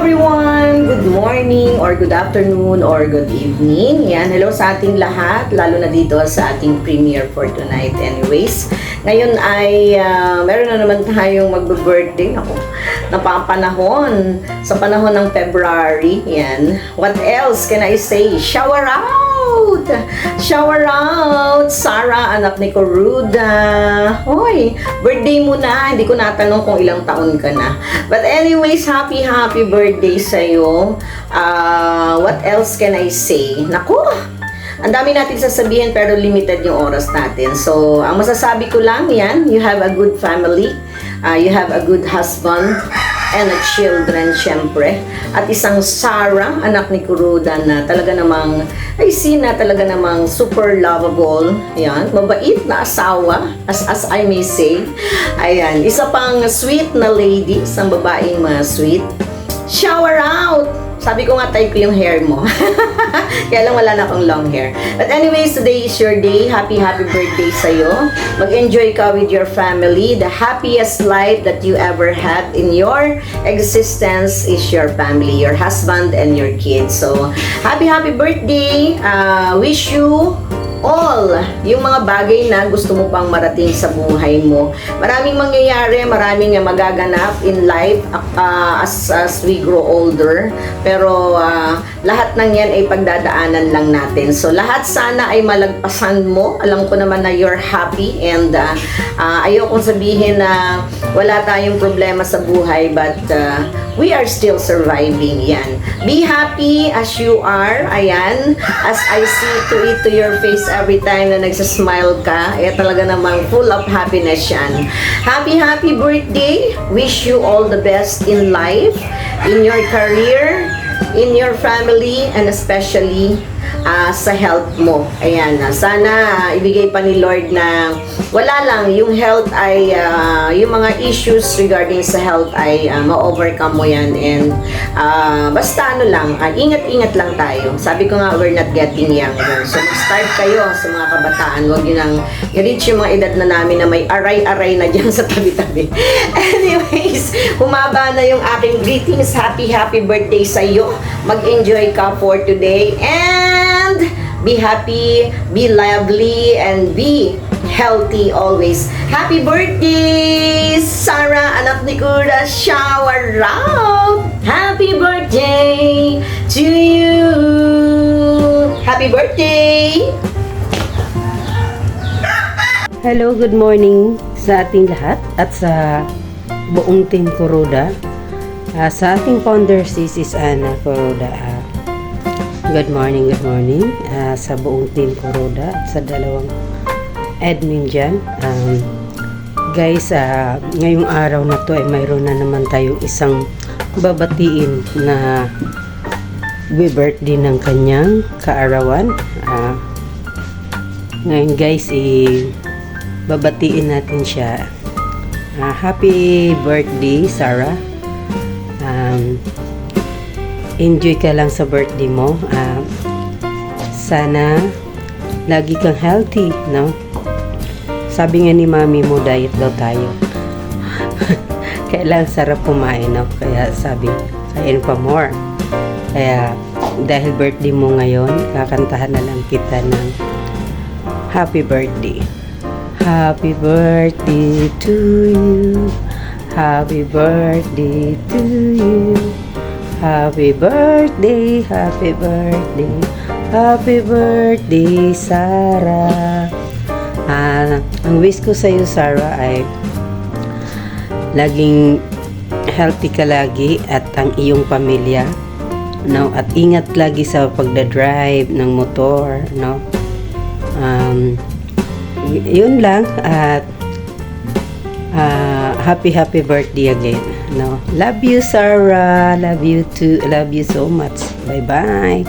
everyone! Good morning or good afternoon or good evening. Yan, hello sa ating lahat, lalo na dito sa ating premiere for tonight. Anyways, ngayon ay meron na naman tayong magbe-birthday. Ako, napapanahon sa panahon ng February. Yan. What else can I say? Shower out! Shower out! Sarah, anak ni Coruda. Hoy, birthday mo na. Hindi ko natanong kung ilang taon ka na. But anyways, happy birthday sa'yo. What else can I say? Naku! Ang dami natin sasabihin pero limited yung oras natin. So, ang masasabi ko lang yan, you have a good family. You have a good husband and a children, syempre. At isang Sarah, anak ni Kuruda na talaga namang, ay sina talaga namang super lovable. Ayan, mabait na asawa, as I may say. Ayan, isa pang sweet na lady, isang babaeng sweet. Shower out! Sabi ko nga type ko yung hair mo. Kaya lang wala na akong long hair. But anyways, today is your day. Happy birthday sa'yo. Mag-enjoy ka with your family. The happiest life that you ever had in your existence is your family, your husband and your kids. So, happy birthday. Wish you all yung mga bagay na gusto mo pang marating sa buhay mo. Maraming mangyayari, maraming magaganap in life as we grow older. Pero lahat ng yan ay pagdadaanan lang natin. So lahat sana ay malagpasan mo. Alam ko naman na you're happy and ayokong sabihin na wala tayong problema sa buhay, but we are still surviving. Yan. Be happy as you are. Ayan. As I see to your face every time na nagsasmile ka, talaga namang full of happiness yan. Happy birthday. Wish you all the best in life, in your career, in your family, and especially sa health mo. Ayan, sana ibigay pa ni Lord na wala lang, yung health ay, yung mga issues regarding sa health ay ma-overcome mo yan, and basta lang, ingat-ingat lang tayo. Sabi ko nga, we're not getting younger. So, mag-start kayo sa mga kabataan. Huwag nyo nang i-reach yung mga edad na namin na may aray-aray na dyan sa tabi-tabi. Anyways, humaba na yung aking greetings. Happy birthday sa iyo. Mag-enjoy ka for today. And be happy, be lively, and be healthy always. Happy birthday, Sarah, anak ni Kuda. Shower out. Happy birthday to you. Happy birthday. Hello, good morning sa ating lahat at sa buong team Kuruda. Sa ating founder, sis Anna Kuruda. Good morning. Sa buong team Kuruda at sa dalawang admin dyan. Guys, ngayong araw na to ay mayroon na naman tayong isang babatiin na birthday ng kanyang kaarawan. Ngayon guys, babatiin natin siya. Happy birthday, Sarah. Enjoy ka lang sa birthday mo. Sana lagi kang healthy, no? Sabi nga ni mami mo, diet daw tayo. Kailangan sarap kumain, no? Kaya sabi, kain pa more. Kaya dahil birthday mo ngayon, kakantahan na lang kita ng happy birthday. Happy birthday to you. Happy birthday to you. Happy birthday, happy birthday, happy birthday, Sarah. Ang wish ko sa iyo, Sarah, ay laging healthy ka lagi at ang iyong pamilya, no? At ingat lagi sa pagdadrive ng motor, no? Yun lang, at happy birthday again, no? Love you, Sarah. Love you too. Love you so much. Bye.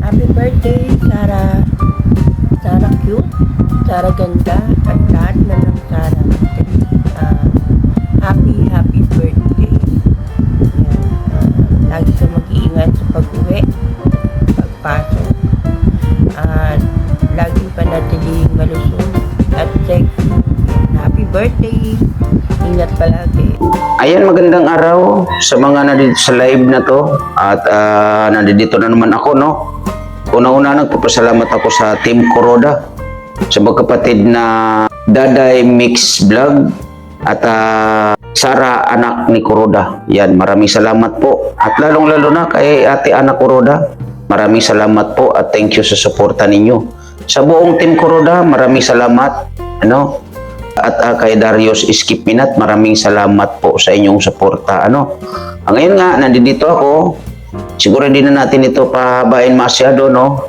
Happy birthday, Sarah. Sarah cute, Sarah ganda, at lahat na ng Sarah. Happy birthday. Yan. Lagi ka mag-iingat sa pag-uwi, pagpasok, at laging panatiling malusog at sexy. Happy birthday. birthday. Ingat palagi. Ayan, magandang araw sa mga nandito sa live na to. At nandito na naman ako, no? Una-una, nagpapasalamat ako sa Team Kuroda, sa magkapatid na Daday Mix Vlog at Sara, anak ni Kuroda. Yan, maraming salamat po. At lalong-lalo na kay Ate Ana Kuroda, maraming salamat po at thank you sa suporta ninyo. Sa buong Team Kuroda, maraming salamat. Ano? At kay Darius Skip Minat, maraming salamat po sa inyong suporta. Ano? Ngayon nga, nandito ako. Siguro hindi na natin ito pahabain masyado, no?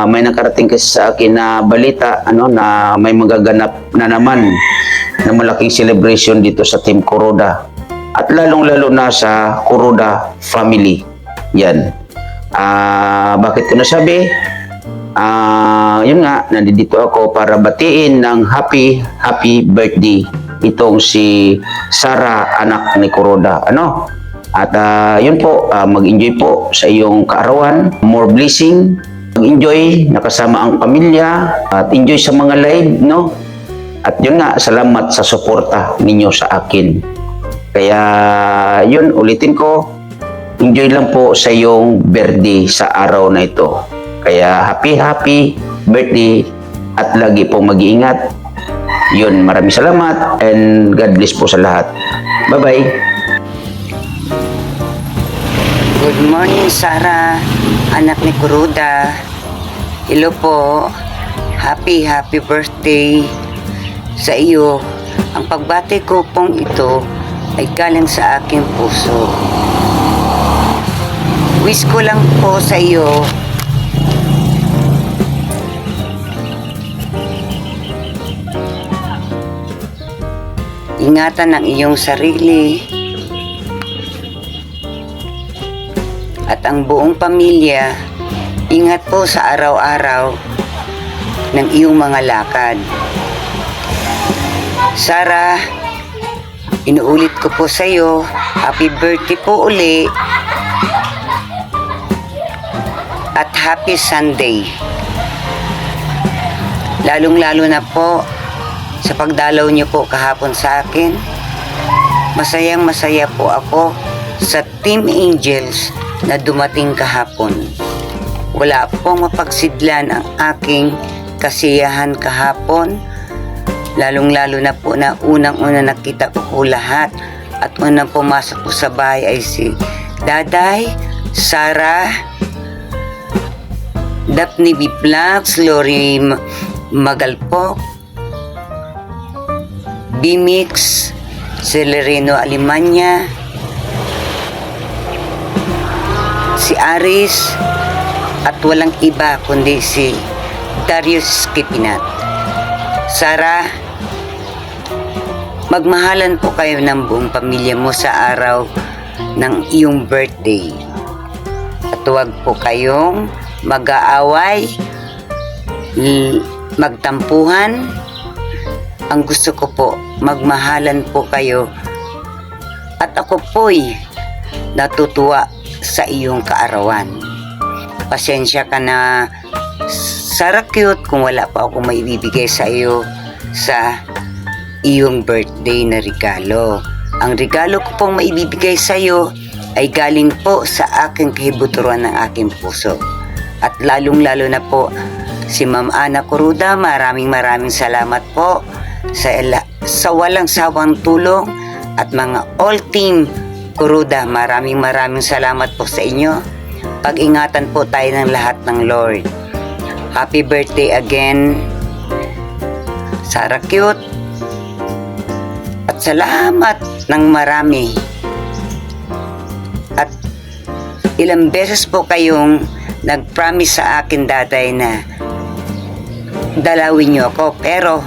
May nakarating kasi sa akin na balita, ano, na may magaganap na naman na malaking celebration dito sa Team Kuroda. At lalong-lalo na sa Kuroda family. Yan. Bakit ko nasabi? Yun nga, nandito ako para batiin ng happy birthday itong si Sara, anak ni Kuroda. Ano? At yun po, mag-enjoy po sa iyong kaarawan. More blessing. Mag-enjoy, nakasama ang pamilya. At enjoy sa mga live, no? At yun nga, salamat sa suporta ninyo sa akin. Kaya yun, ulitin ko, enjoy lang po sa iyong birthday sa araw na ito. Kaya happy birthday at lagi pong mag-iingat. Yun, maraming salamat and God bless po sa lahat. Bye-bye. Good morning, Sara, anak ni Kuroda. Hello po. Happy birthday sa iyo. Ang pagbati ko pong ito ay galing sa aking puso. Wish ko lang po sa iyo ingatan ang iyong sarili at ang buong pamilya. Ingat po sa araw-araw ng iyong mga lakad. Sara, inuulit ko po sa iyo, happy birthday po uli at happy Sunday. Lalong-lalo na po sa pagdalaw niyo po kahapon sa akin. Masayang-masaya po ako sa Team Angels na dumating kahapon. Wala pong mapagsidlan ang aking kasiyahan kahapon. Lalong-lalo na po na unang-una nakita ko po lahat at unang pumasok po sa bahay ay si Daday, Sara, Daphne B. Vlogs, Lori Magalpok, B-Mix, Celerino Alimanya, si Aris, at walang iba kundi si Darius Skipinat. Sara, magmahalan po kayo ng buong pamilya mo sa araw ng iyong birthday. At huwag po kayong mag-aaway, magtampuhan. Ang gusto ko po, magmahalan po kayo. At ako po'y natutuwa sa iyong kaarawan. Pasensya ka na, Sara Cute, kung wala pa ako maibibigay sa iyo sa iyong birthday na regalo. Ang regalo ko pong maibibigay sa iyo ay galing po sa aking kahibuturan ng aking puso. At lalong-lalo na po si Ma'am Ana Kuroda, maraming salamat po sa walang sawang tulong, at mga all team Kuroda, maraming salamat po sa inyo. Pag-ingatan po tayo ng lahat ng Lord. Happy birthday again, Sara Cute. At salamat ng marami. At ilang beses po kayong nag-promise sa akin, Daday, na dalawin niyo ako, pero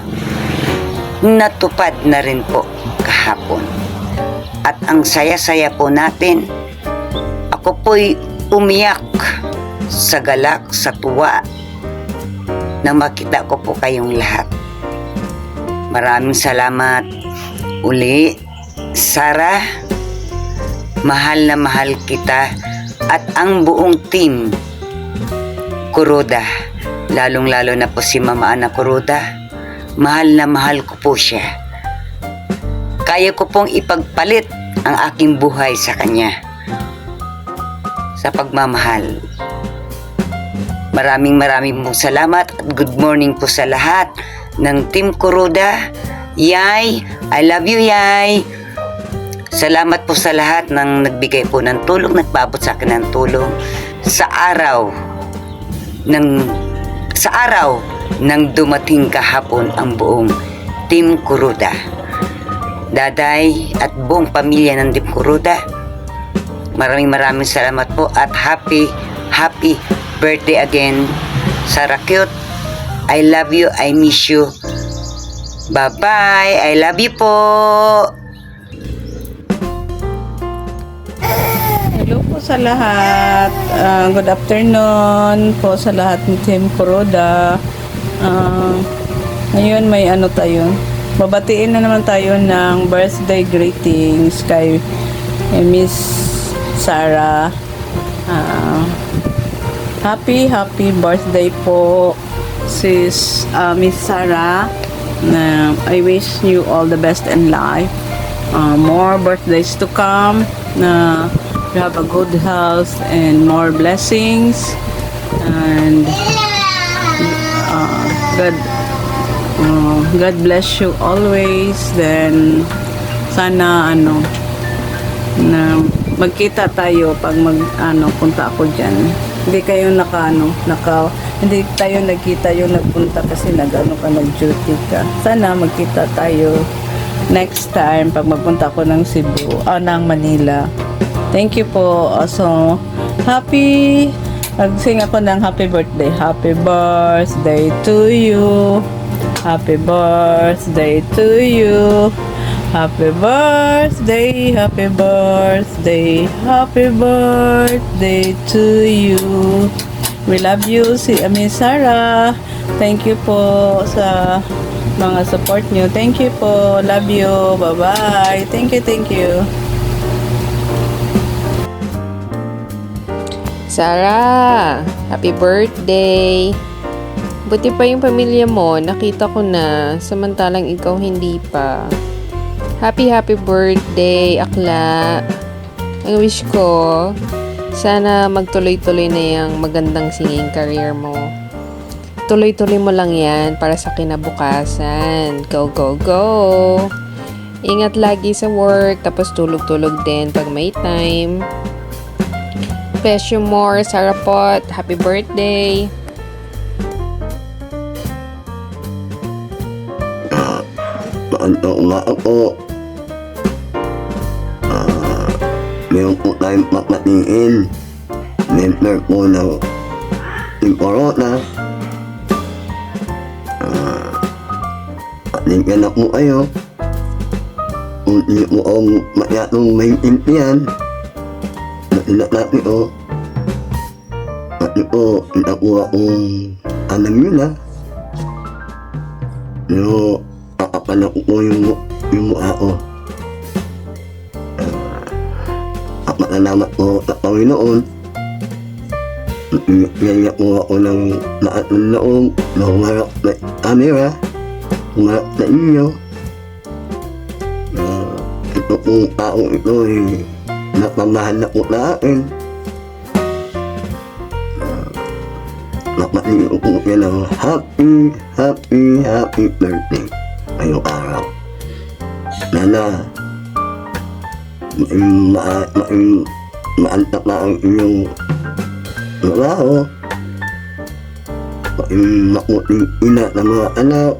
natupad na rin po kahapon. At ang saya-saya po natin. Ako po'y umiyak sa galak, sa tuwa na makita ko po kayong lahat. Maraming salamat uli, Sara. Mahal na mahal kita at ang buong team Kuroda. Lalong-lalo na po si Mama Ana Kuroda. mahal na mahal ko po siya. Kaya ko pong ipagpalit ang aking buhay sa kanya. Sa pagmamahal. Maraming pong salamat at good morning po sa lahat ng Team Kuroda. Yay! I love you, Yay! Salamat po sa lahat ng nagbigay po ng tulong, nagpaabot sa akin ng tulong sa araw ng dumating kahapon ang buong Team Kuroda. Daday at buong pamilya ng Team Kuroda, maraming salamat po at happy birthday again, Sarah Cute. I love you, I miss you. Bye-bye, I love you po. Hello po sa lahat. Good afternoon po sa lahat ng Team Kuroda. Ngayon may ano tayo. Babatiin na naman tayo ng birthday greetings kay Miss Sarah. Happy birthday po sis Miss Sarah. I wish you all the best in life. More birthdays to come. You have a good health and more blessings, and God bless you always. Then sana na magkita tayo pag punta ako diyan. Hindi tayo nagkita yung nagpunta kasi nag-duty ka. Sana magkita tayo next time pag magpunta ako ng Cebu, ng Manila. Thank you po. Also, nagsing ako ng happy birthday. Happy birthday to you. Happy birthday to you. Happy birthday, happy birthday, happy birthday to you. We love you, Miss Sarah. Thank you po sa mga support nyo. Thank you po. Love you. Bye-bye. Thank you. Sarah, happy birthday! Buti pa yung pamilya mo, nakita ko na, samantalang ikaw hindi pa. Happy birthday, akla! Ang wish ko, sana magtuloy-tuloy na yung magandang singing career mo. Tuloy-tuloy mo lang yan para sa kinabukasan. Go, go, go! Ingat lagi sa work, tapos tulog-tulog din pag may time. Bless you more, Sarah Pot. Happy birthday! Maantok nga ako. Meron po tayong papatingin. Member po ng Team Corona. Patingin na po kayo. Kung hindi mo ang masyadong maintindihan, natin o. Pati po, hindi po akong alam yun na. Pero, kakapanak ko yung mukha ko. Salamat po sa Panginoon. Nagkaya po ako ng lahat ng laong na humarap na camera, humarap na inyo. Ito pong taong ito ay napamahal na po na akin. Napatingin ko po yan ng happy birthday ngayong araw. Nana, maantak na ang inyong trabaho. Makuting ina ng mga anak.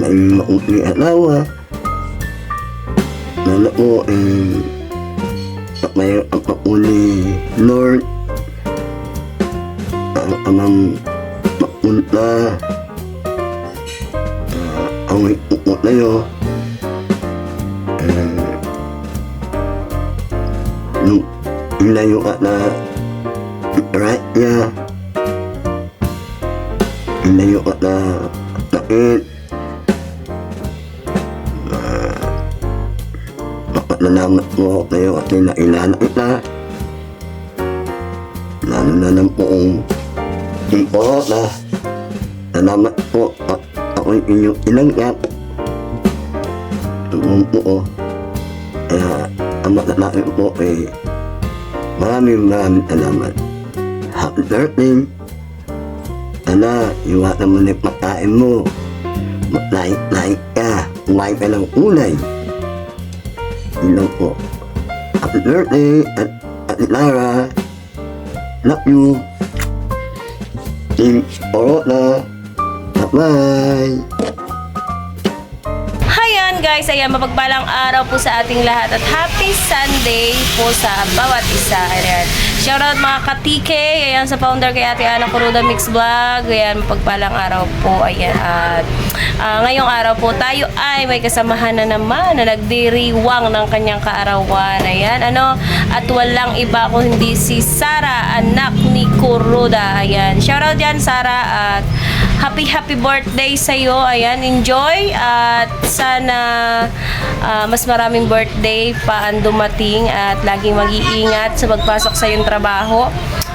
Makuting alawa. Nana po may apapuli Lord. Ang amang mapunta. Ang ikukot na yun. Nung ilayo ka na right niya, ilayo ka na sakit, mapatalamat mo kayo at nailanan kita. Lalo na lang poong import na salamat po at ako'y inyong inangyak. Ang po, ang malalaki po ay maraming salamat. Happy birthday. Sana, iwasan mo na yung pagkain mo. Laik ka. Kumain ka ng ulay. Yun lang po. Happy birthday at Lara. Love you. Team Corona. Bye-bye. Ayan guys, ayan, mapagpalang araw po sa ating lahat at happy Sunday po sa bawat isa. Ayan. Shoutout mga katike, ayan, sa founder kay Ate Ana Kuruda Mix Vlog. Ayan, mapagpalang araw po. Ayan, at ngayong araw po tayo ay may kasamahan na naman na nagdiriwang ng kanyang kaarawan. Ayan, at walang iba kung hindi si Sara, anak ni Kuruda. Ayan, shoutout dyan Sara at happy birthday sa iyo. Ayan, enjoy at sana mas maraming birthday pa ang dumating at laging mag-iingat sa pagpasok sa iyong trabaho.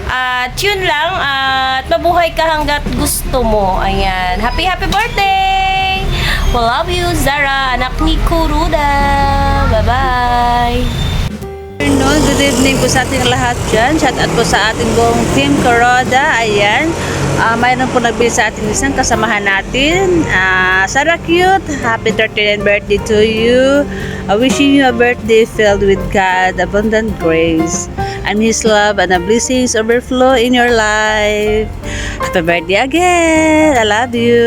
At yun lang, at mabuhay ka hanggat gusto mo. Ayan, happy birthday! We love you, Zara, anak ni Kuruda. Bye-bye! Good evening po sa ating lahat dyan. Shout out po sa ating buong Team Kuroda. Ayan. Mayroon po nagbili sa ating isang kasamahan natin. Sarah Cute, happy 39th birthday to you. Wishing you a birthday filled with God, abundant grace, and His love and the blessings overflow in your life. Happy birthday again. I love you.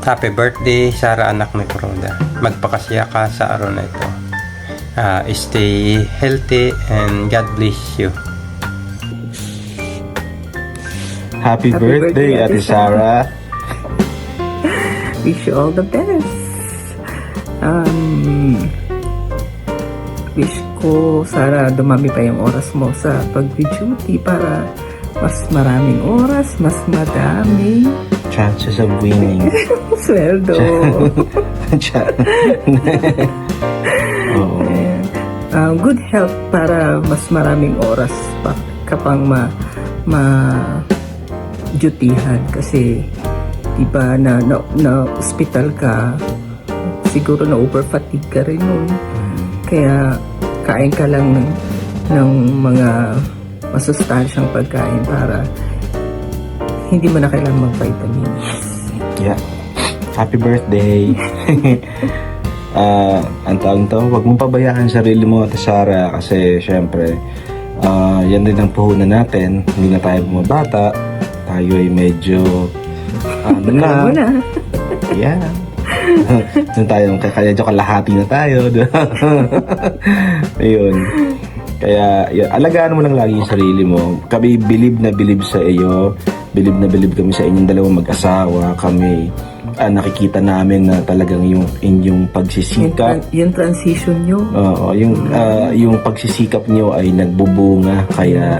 Happy birthday, Sara, anak ni Kuroda. Magpakasaya ka sa araw na ito. Stay healthy and God bless you. Happy birthday, Ate Sarah. Wish you all the best. Wish ko, Sarah, dumami pa yung oras mo sa pag-duty para mas maraming oras, mas madami Chances of winning. sweldo. Oo. Good health para mas maraming oras pa kapang ma-dutihan kasi diba na hospital ka, siguro na over fatigue ka rin nun. Kaya kain ka lang ng mga masustansyang pagkain para hindi mo na kailangan mag-vitamins. Yeah. Happy birthday. Ang taon-taon, huwag mong pabayaan sarili mo, Ate Sarah, kasi syempre, yan din ang puhunan natin. Hindi na tayo bumabata. Tayo ay medyo, Ano na? yeah. Doon tayo, kaya kalahati na tayo. Ayun. Kaya, alagaan mo lang lagi yung sarili mo. Kami believe na believe sa iyo. Believe na believe kami sa inyong dalawang mag-asawa. Kami, nakikita namin na talagang yung inyong pagsisikap. Yung transition nyo. Oo, yung pagsisikap nyo ay nagbubunga. Kaya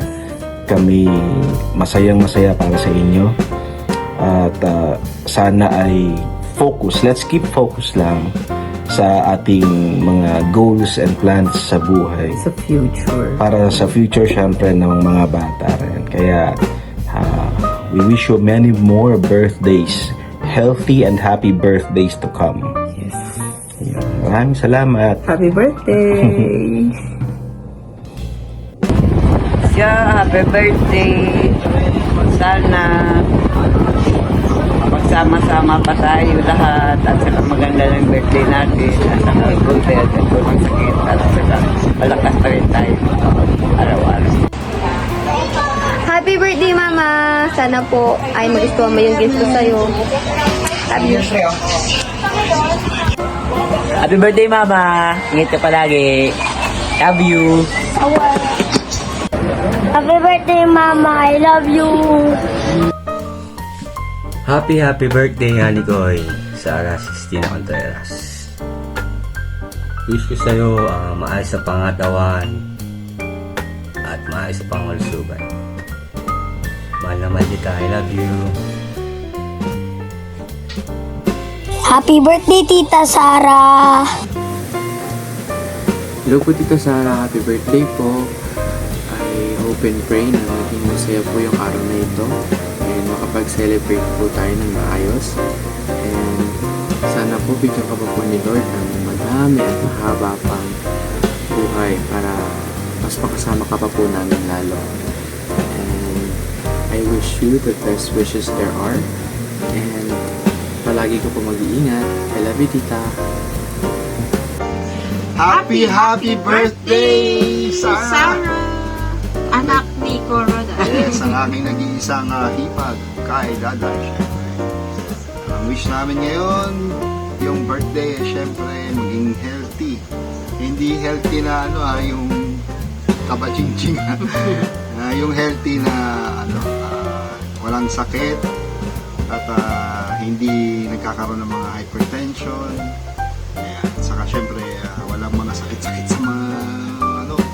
kami masayang-masaya para sa inyo. At sana ay focus. Let's keep focus lang sa ating mga goals and plans sa buhay. Sa future. Para sa future, syempre, ng mga bata rin. Kaya, we wish you many more birthdays. Healthy and happy birthdays to come. Yes. Maraming salamat. Happy birthday! Happy birthday. Sana magsama-sama pa tayo lahat at saka maganda ng birthday natin at saka good health at walang sakit at saka malakas pa rin tayo araw-araw. Happy birthday, Mama! Sana po ay magustuhan mo yung gift ko sa'yo. Love you. Happy birthday, Mama! Ingat ka palagi. Love you. Happy birthday, Mama! I love you! Happy birthday, Honey Koy, Sara Sistina Contreras. Wish ko sa'yo maayos sa pangatawan at maayos sa pangulsugan. Mahal naman kita, I love you. Happy birthday, Tita Sara! Hello po, Tita Sara. Happy birthday po. I hope and pray na maging masaya po yung araw na ito. makapag-celebrate po tayo ng maayos. And sana po bigyan ka pa po ni Lord ng madami at mahaba pang buhay para mas makasama ka pa po namin lalo. And I wish you the best wishes there are. And palagi ka po mag-iingat. I love you, tita. Happy birthday, Sarah! Anak ni Kuroda. Yes, ang aking nag-iisang hipag kay Daday, syempre. Ang wish namin ngayon, yung birthday, syempre, maging healthy. Hindi healthy na yung kabaching-ching. Yung healthy na walang sakit at hindi nagkakaroon ng mga hypertension. Ayan. Saka syempre, walang mga sakit-sakit sa mga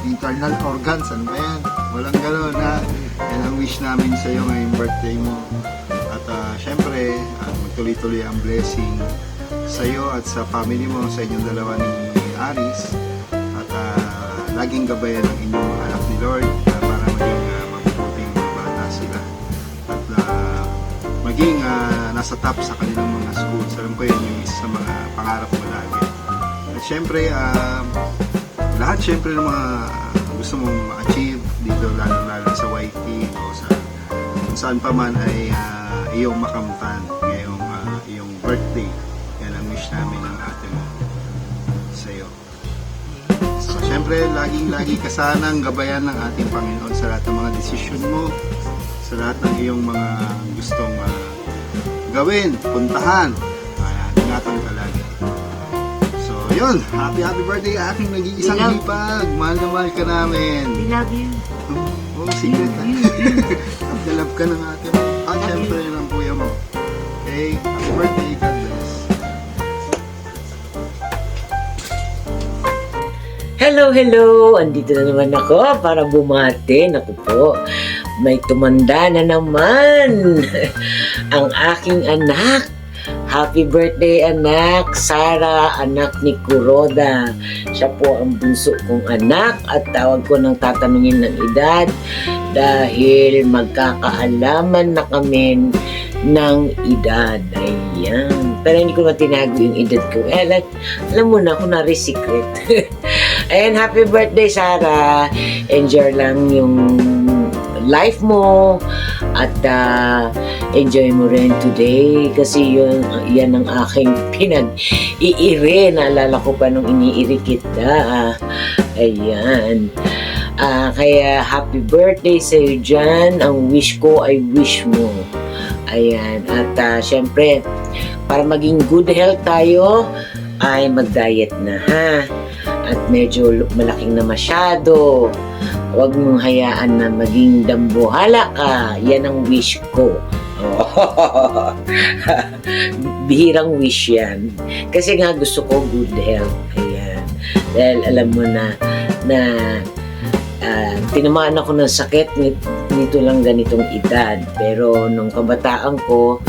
internal organs. Ano ba yan? Walang gano'n, ha? Yan ang wish namin sa iyo ngayong birthday mo. At syempre, magtuloy-tuloy ang blessing sa iyo at sa family mo, sa inyong dalawa ni Aris. At laging gabayan ang inyong mga anak ni Lord para maging mabuting mga bata sila. At maging nasa top sa kanilang mga schools. Alam ko yun yung isa sa mga pangarap mo lagi. At syempre, lahat syempre ng mga gusto mong ma-achieve dito, lalo sa YT o sa kung saan pa man ay iyong makamtan ngayong iyong birthday. Yan ang wish namin ng ate mo sa iyo. So syempre, laging kasanang gabayan ng ating Panginoon sa lahat ng mga desisyon mo, sa lahat ng iyong mga gustong gawin, puntahan. Ayan, ingatan ka lagi. Yun, happy birthday aking nag-iisang hipag. Mahal na mahal ka namin. We love you. Oh, secret ha. Nalab ka ng ate mo. At syempre ng kuya mo. Okay, happy birthday, God bless. Hello! Andito na naman ako para bumati. Naku po, may tumanda na naman. Ang aking anak. Happy birthday, anak Sara, anak ni Kuroda. Siya po ang bunso kong anak at tawag ko ng tatanungin ng edad dahil magkakaalaman na kami ng edad. Ayan. Pero hindi ko matinago yung edad ko. Alam mo na, kunwari secret. Ayan, happy birthday, Sara. Enjoy lang yung life mo at enjoy mo rin today kasi yan ang aking pinag-iire. Naalala ko pa nung iniiri kita. Ayan. Kaya happy birthday sa iyo dyan. Ang wish ko ay wish mo. Ayan. At syempre, para maging good health tayo, ay mag-diet na, ha? At medyo malaking na masyado. Huwag mong hayaan na maging dambuhala ka. Yan ang wish ko. Bihirang wish yan. Kasi nga gusto ko good health. Ayan. Dahil alam mo na tinamaan ako ng sakit nito lang ganitong edad. Pero nung kabataan ko,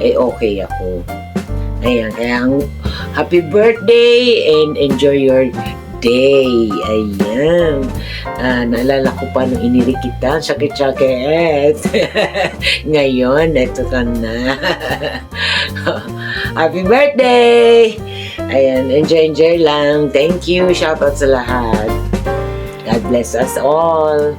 okay ako. Ayan. Kaya happy birthday and enjoy your day. Ayan. Naalala ko pa nung iniri kita, sakit-sakit. Ngayon, eto ka na. Happy birthday! Ayan, enjoy lang. Thank you. Shoutout sa lahat. God bless us all.